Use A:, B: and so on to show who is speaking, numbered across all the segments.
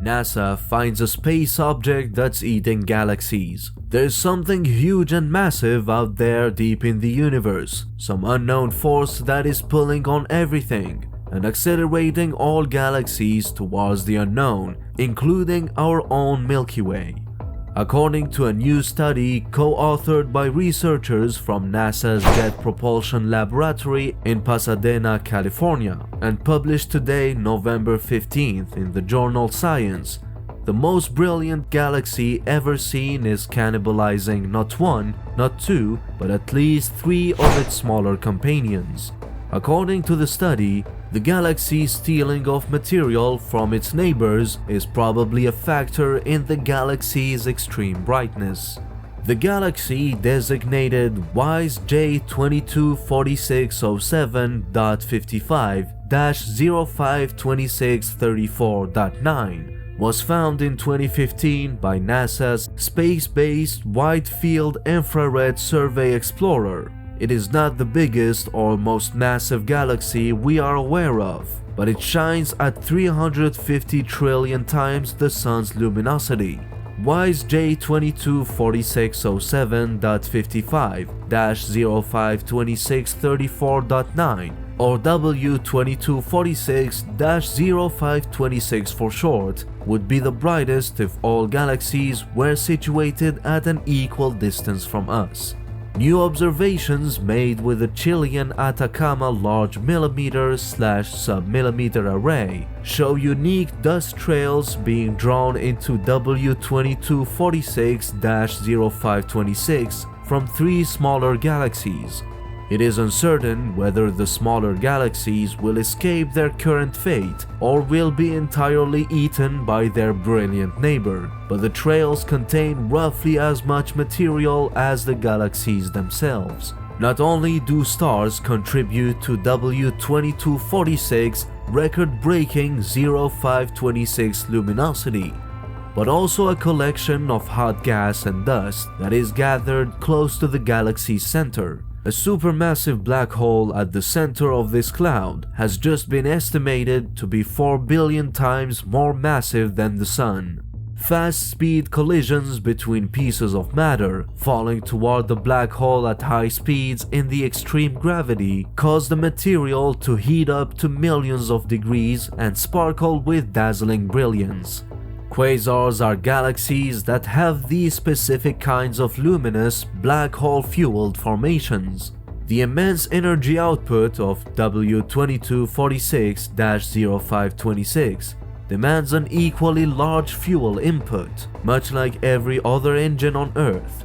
A: NASA finds a space object that's eating galaxies. There's something huge and massive out there deep in the universe, some unknown force that is pulling on everything and accelerating all galaxies towards the unknown, including our own Milky Way. According to a new study co-authored by researchers from NASA's Jet Propulsion Laboratory in Pasadena, California, and published today, November 15th, in the journal Science, the most brilliant galaxy ever seen is cannibalizing not one, not two, but at least three of its smaller companions. According to the study, the galaxy's stealing of material from its neighbors is probably a factor in the galaxy's extreme brightness. The galaxy designated WISE J224607-052634.9 was found in 2015 by NASA's Space-Based Wide Field Infrared Survey Explorer. It is not the biggest or most massive galaxy we are aware of, but it shines at 350 trillion times the Sun's luminosity. WISE J224607-55-052634.9 or W2246-0526 for short would be the brightest if all galaxies were situated at an equal distance from us. New observations made with the Chilean Atacama Large Millimeter/Submillimeter Array show unique dust trails being drawn into W2246-0526 from three smaller galaxies. It is uncertain whether the smaller galaxies will escape their current fate or will be entirely eaten by their brilliant neighbor, but the trails contain roughly as much material as the galaxies themselves. Not only do stars contribute to W2246 record-breaking 0526 luminosity, but also a collection of hot gas and dust that is gathered close to the galaxy's center. A supermassive black hole at the center of this cloud has just been estimated to be 4 billion times more massive than the Sun. Fast-speed collisions between pieces of matter falling toward the black hole at high speeds in the extreme gravity cause the material to heat up to millions of degrees and sparkle with dazzling brilliance. Quasars are galaxies that have these specific kinds of luminous, black hole-fueled formations. The immense energy output of W2246-0526 demands an equally large fuel input, much like every other engine on Earth.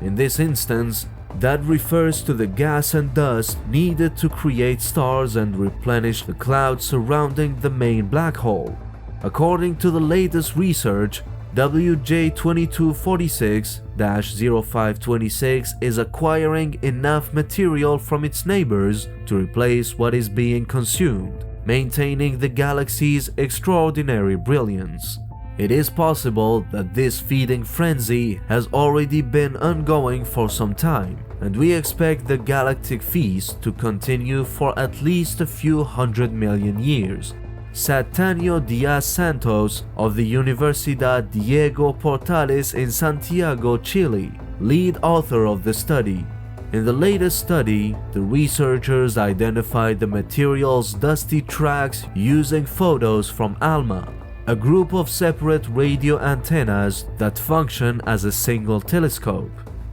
A: In this instance, that refers to the gas and dust needed to create stars and replenish the clouds surrounding the main black hole. According to the latest research, WJ2246-0526 is acquiring enough material from its neighbors to replace what is being consumed, maintaining the galaxy's extraordinary brilliance. It is possible that this feeding frenzy has already been ongoing for some time, and we expect the galactic feast to continue for at least a few 100 million years. Satanio Diaz Santos of the Universidad Diego Portales in Santiago, Chile, lead author of the study. In the latest study, the researchers identified the material's dusty tracks using photos from ALMA, a group of separate radio antennas that function as a single telescope.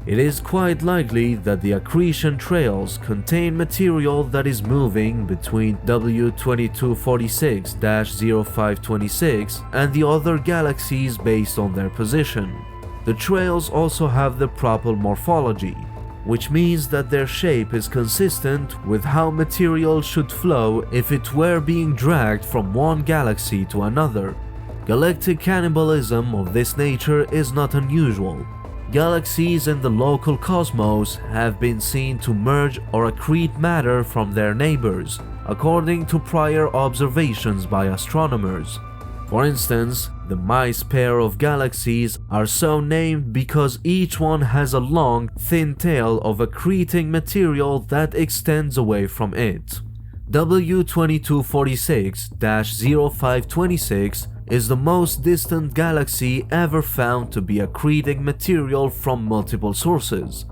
A: It is quite likely that the accretion trails contain material that is moving between W2246-0526 and the other galaxies based on their position. The trails also have the proper morphology, which means that their shape is consistent with how material should flow if it were being dragged from one galaxy to another. Galactic cannibalism of this nature is not unusual. Galaxies in the local cosmos have been seen to merge or accrete matter from their neighbors, according to prior observations by astronomers. For instance, the mice pair of galaxies are so named because each one has a long, thin tail of accreting material that extends away from it. W2246-0526 is the most distant galaxy ever found to be accreting material from multiple sources.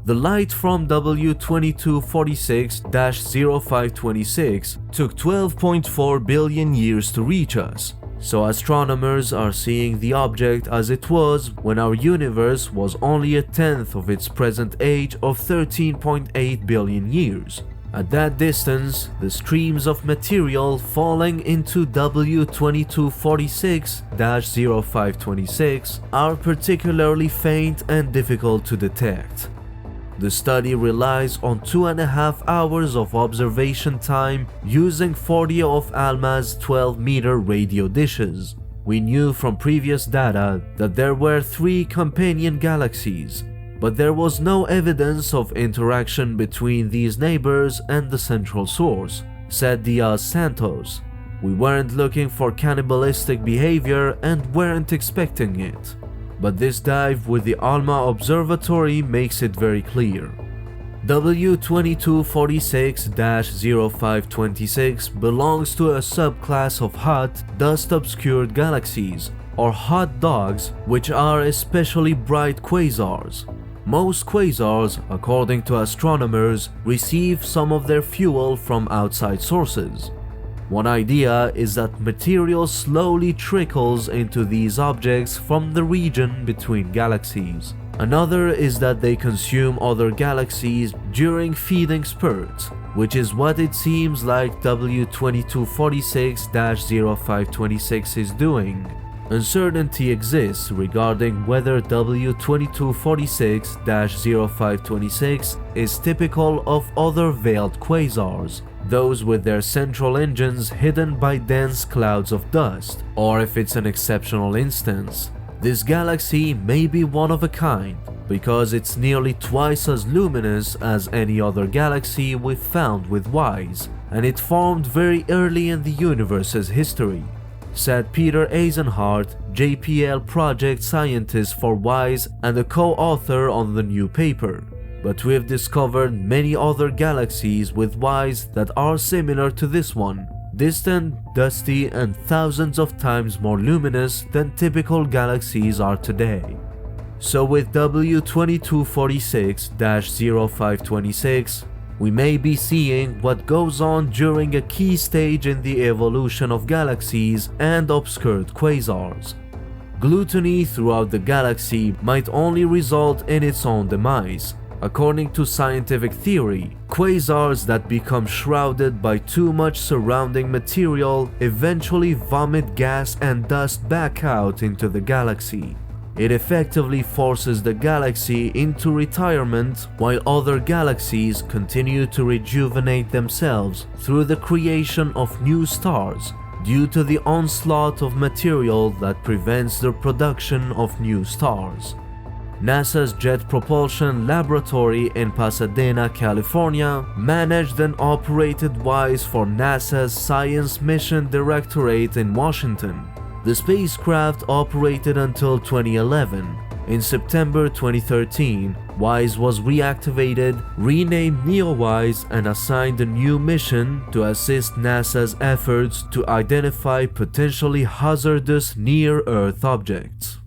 A: The light from W2246-0526 took 12.4 billion years to reach us, so astronomers are seeing the object as it was when our universe was only a tenth of its present age of 13.8 billion years. At that distance, the streams of material falling into W2246-0526 are particularly faint and difficult to detect. The study relies on 2.5 hours of observation time using 40 of ALMA's 12-meter radio dishes. We knew from previous data that there were 3 companion galaxies, but there was no evidence of interaction between these neighbors and the central source, said Diaz Santos. We weren't looking for cannibalistic behavior and weren't expecting it. But this dive with the ALMA Observatory makes it very clear. W2246-0526 belongs to a subclass of hot, dust-obscured galaxies, or hot dogs, which are especially bright quasars. Most quasars, according to astronomers, receive some of their fuel from outside sources. One idea is that material slowly trickles into these objects from the region between galaxies. Another is that they consume other galaxies during feeding spurts, which is what it seems like W2246-0526 is doing. Uncertainty exists regarding whether W2246-0526 is typical of other veiled quasars, those with their central engines hidden by dense clouds of dust, or if it's an exceptional instance. This galaxy may be one of a kind, because it's nearly twice as luminous as any other galaxy we've found with WISE, and it formed very early in the universe's history, said Peter Eisenhardt, JPL project scientist for WISE and a co-author on the new paper. But we've discovered many other galaxies with WISE that are similar to this one, distant, dusty, and thousands of times more luminous than typical galaxies are today. So with W2246-0526, we may be seeing what goes on during a key stage in the evolution of galaxies and obscured quasars. Gluttony throughout the galaxy might only result in its own demise. According to scientific theory, quasars that become shrouded by too much surrounding material eventually vomit gas and dust back out into the galaxy. It effectively forces the galaxy into retirement while other galaxies continue to rejuvenate themselves through the creation of new stars due to the onslaught of material that prevents the production of new stars. NASA's Jet Propulsion Laboratory in Pasadena, California, managed and operated WISE for NASA's Science Mission Directorate in Washington. The spacecraft operated until 2011. In September 2013, WISE was reactivated, renamed NEOWISE, and assigned a new mission to assist NASA's efforts to identify potentially hazardous near-Earth objects.